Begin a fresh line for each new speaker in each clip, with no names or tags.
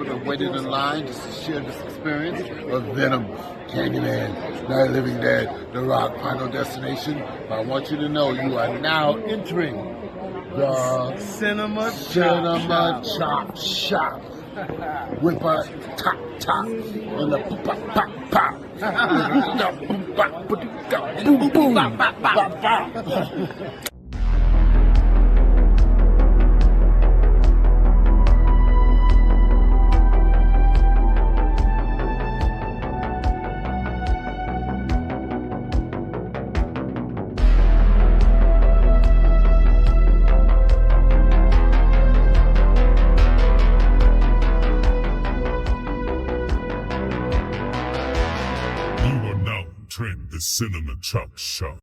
people that waited in line just to share this experience of Venom, Candyman, Night of the Living Dead, The Rock, Final Destination. But I want you to know you are now entering the
Cinema
Chop Shop with a top and the pop. Boom, boom, bop.
The Cinema Chop Shop.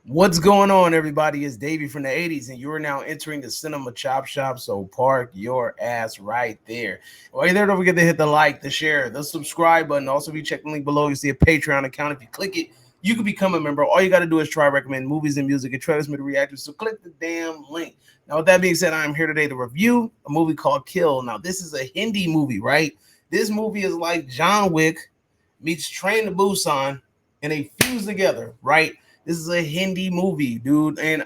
What's going on, everybody? It's Davey from the 80s, and you're now entering the Cinema Chop Shop, so park your ass right there. While you're there, don't forget to hit the like, the share, the subscribe button. Also, if you check the link below, you see a Patreon account. If you click it, you can become a member. All you got to do is try recommend movies and music and trailers me to reactors, so click the damn link. Now, with that being said, I'm here today to review a movie called Kill. Now, this is a Hindi movie, right? This movie is like John Wick meets Train to Busan, and they fuse together, right? This is a Hindi movie, dude. And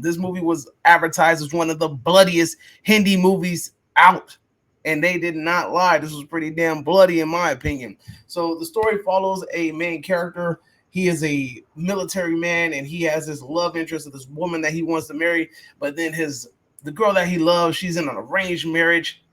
this movie was advertised as one of the bloodiest Hindi movies out. And they did not lie. This was pretty damn bloody, in my opinion. So the story follows a main character. He is a military man, and he has this love interest of this woman that he wants to marry. But then the girl that he loves, she's in an arranged marriage.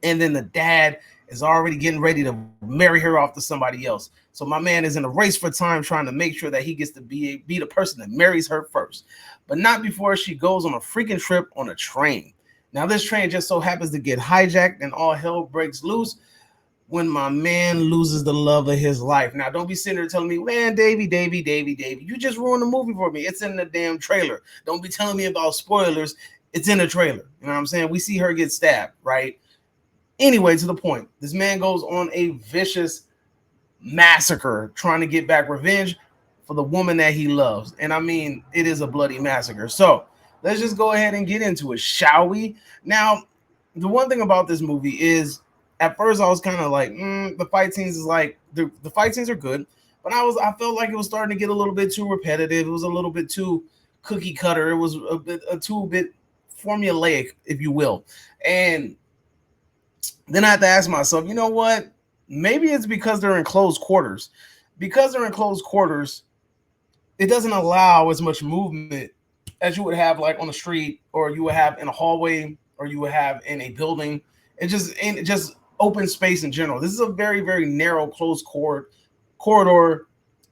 And then the dad is already getting ready to marry her off to somebody else. So my man is in a race for time, trying to make sure that he gets to be the person that marries her first, but not before she goes on a freaking trip on a train. Now this train just so happens to get hijacked, and all hell breaks loose when my man loses the love of his life. Now don't be sitting there telling me, man, Davey, you just ruined the movie for me. It's in the damn trailer. Don't be telling me about spoilers. It's in the trailer. You know what I'm saying? We see her get stabbed, right? Anyway, to the point, this man goes on a vicious massacre trying to get back revenge for the woman that he loves. And I mean, it is a bloody massacre. So let's just go ahead and get into it, shall we? Now, the one thing about this movie is, at first I was kind of like, the fight scenes is like, the fight scenes are good, but I felt like it was starting to get a little bit too repetitive. It was a little bit too cookie cutter. It was a bit formulaic, if you will. And then I have to ask myself, you know what? Maybe it's because they're in closed quarters. Because they're in closed quarters, it doesn't allow as much movement as you would have like on the street, or you would have in a hallway, or you would have in a building. It just open space in general. This is a very, very narrow, closed corridor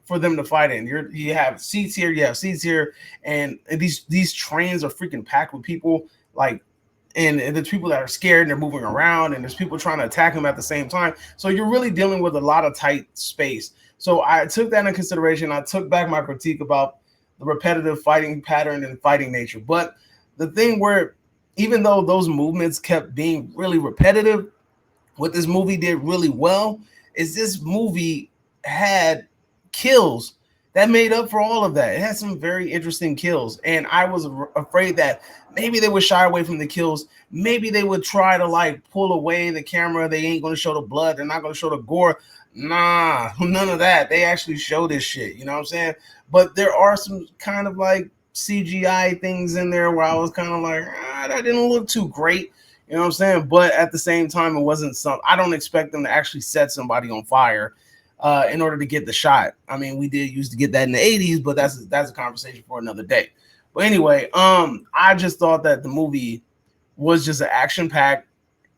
for them to fight in. You have seats here, and these trains are freaking packed with people, like. And there's people that are scared and they're moving around, and there's people trying to attack them at the same time. So you're really dealing with a lot of tight space. So I took that into consideration. I took back my critique about the repetitive fighting pattern and fighting nature. But the thing where, even though those movements kept being really repetitive, what this movie did really well is this movie had kills that made up for all of that. It had some very interesting kills, and I was afraid that maybe they would shy away from the kills. Maybe they would try to like pull away the camera. They ain't going to show the blood. They're not going to show the gore. Nah, none of that. They actually show this shit. You know what I'm saying? But there are some kind of like CGI things in there where I was kind of like, that didn't look too great. You know what I'm saying? But at the same time, it wasn't I don't expect them to actually set somebody on fire in order to get the shot. I mean, we did used to get that in the 80s, but that's a conversation for another day. But anyway, I just thought that the movie was just an action-packed,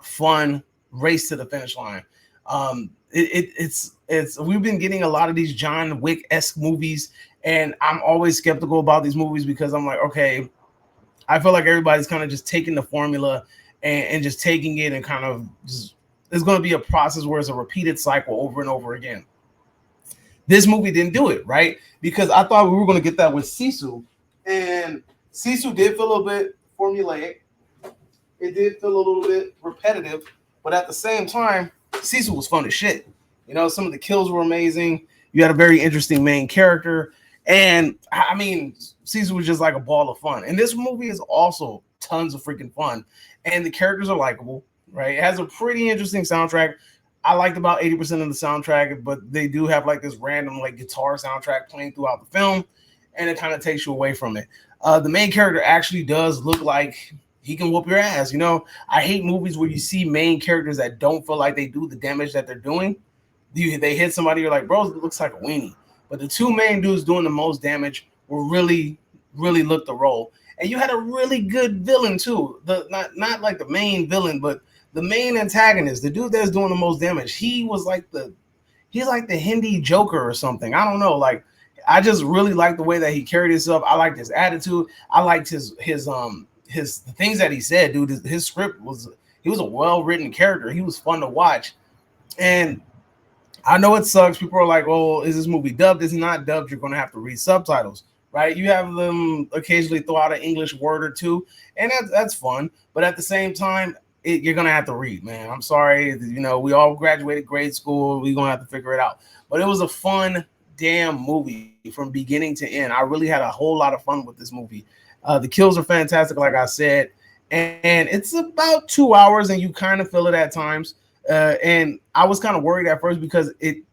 fun race to the finish line. It's we've been getting a lot of these John Wick-esque movies, and I'm always skeptical about these movies because I'm like, okay, I feel like everybody's kind of just taking the formula and just taking it and kind of just, it's going to be a process where it's a repeated cycle over and over again. This movie didn't do it, right? Because I thought we were going to get that with Sisu, and Sisu did feel a little bit formulaic. It did feel a little bit repetitive, but at the same time, Sisu was fun as shit. You know, some of the kills were amazing. You had a very interesting main character, and I mean, Sisu was just like a ball of fun. And this movie is also tons of freaking fun, and the characters are likable. right? It has a pretty interesting soundtrack. I liked about 80% of the soundtrack, but they do have like this random like guitar soundtrack playing throughout the film, and it kind of takes you away from it. The main character actually does look like he can whoop your ass. You know, I hate movies where you see main characters that don't feel like they do the damage that they're doing. They hit somebody, you're like, bro, it looks like a weenie. But the two main dudes doing the most damage were really, really looked the role. And you had a really good villain too. Not like the main villain, but the main antagonist, the dude that's doing the most damage. He's like the Hindi Joker or something. I don't know. Like, I just really like the way that he carried himself. I liked his attitude. I liked his the things that he said, dude. His script was, he was a well-written character. He was fun to watch. And I know it sucks. People are like, "Oh, is this movie dubbed?" It's not dubbed. You're going to have to read subtitles, right? You have them occasionally throw out an English word or two, and that's fun. But at the same time, you're going to have to read, man. I'm sorry. You know, we all graduated grade school. We're going to have to figure it out. But it was a fun damn movie from beginning to end. I really had a whole lot of fun with this movie. The kills are fantastic, like I said, and it's about 2 hours, and you kind of feel it at times. And I was kind of worried at first because the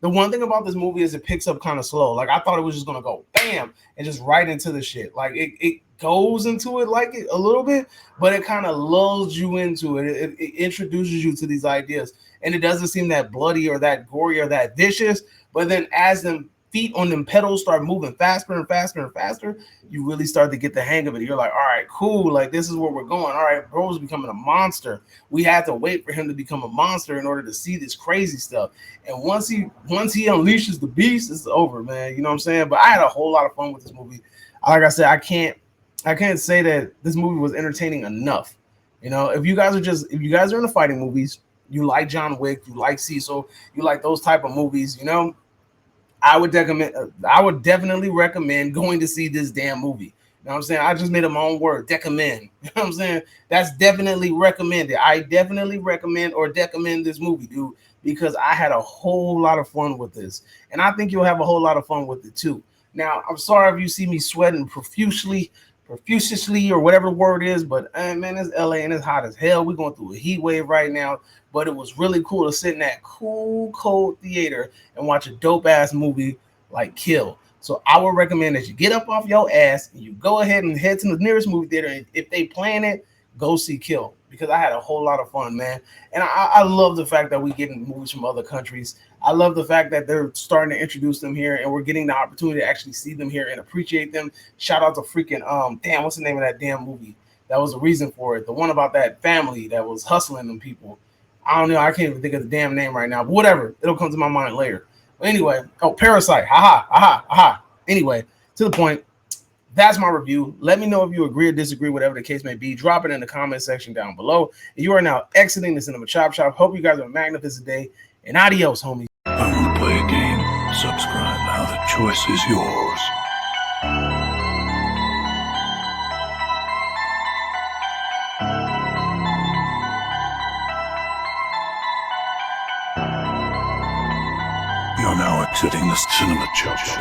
one thing about this movie is it picks up kind of slow. Like, I thought it was just gonna go bam and just right into the shit. Like, it goes into it like it a little bit, but it kind of lulls you into it. It introduces you to these ideas, and it doesn't seem that bloody or that gory or that vicious. But then as them feet on them pedals start moving faster and faster and faster, you really start to get the hang of it. You're like, all right, cool. Like, this is where we're going. All right, bro's becoming a monster. We had to wait for him to become a monster in order to see this crazy stuff. And once he unleashes the beast, it's over, man. You know what I'm saying? But I had a whole lot of fun with this movie. Like I said, I can't say that this movie was entertaining enough. You know, if you guys are into fighting movies, you like John Wick, you like Cecil, you like those type of movies, you know, I would definitely recommend going to see this damn movie. You know what I'm saying? I just made up my own word, recommend. You know what I'm saying? That's definitely recommended. I definitely recommend this movie, dude, because I had a whole lot of fun with this. And I think you'll have a whole lot of fun with it too. Now, I'm sorry if you see me sweating profusely, or whatever the word is, but man, it's LA and it's hot as hell. We're going through a heat wave right now, but it was really cool to sit in that cool, cold theater and watch a dope ass movie like Kill. So I would recommend that you get up off your ass and you go ahead and head to the nearest movie theater. And if they playing it, go see Kill, because I had a whole lot of fun, man. And I love the fact that we getting movies from other countries. I love the fact that they're starting to introduce them here, and we're getting the opportunity to actually see them here and appreciate them. Shout out to freaking damn, what's the name of that damn movie? That was a reason for it. The one about that family that was hustling them people. I don't know. I can't even think of the damn name right now. But whatever, it'll come to my mind later. But anyway, Parasite. Aha. Anyway, to the point. That's my review. Let me know if you agree or disagree, whatever the case may be. Drop it in the comment section down below. You are now exiting the Cinema Chop Shop. Hope you guys have a magnificent day. And adios, homies.
I want to play a game. Subscribe now. The choice is yours. You're now exiting the Cinema Chop Shop.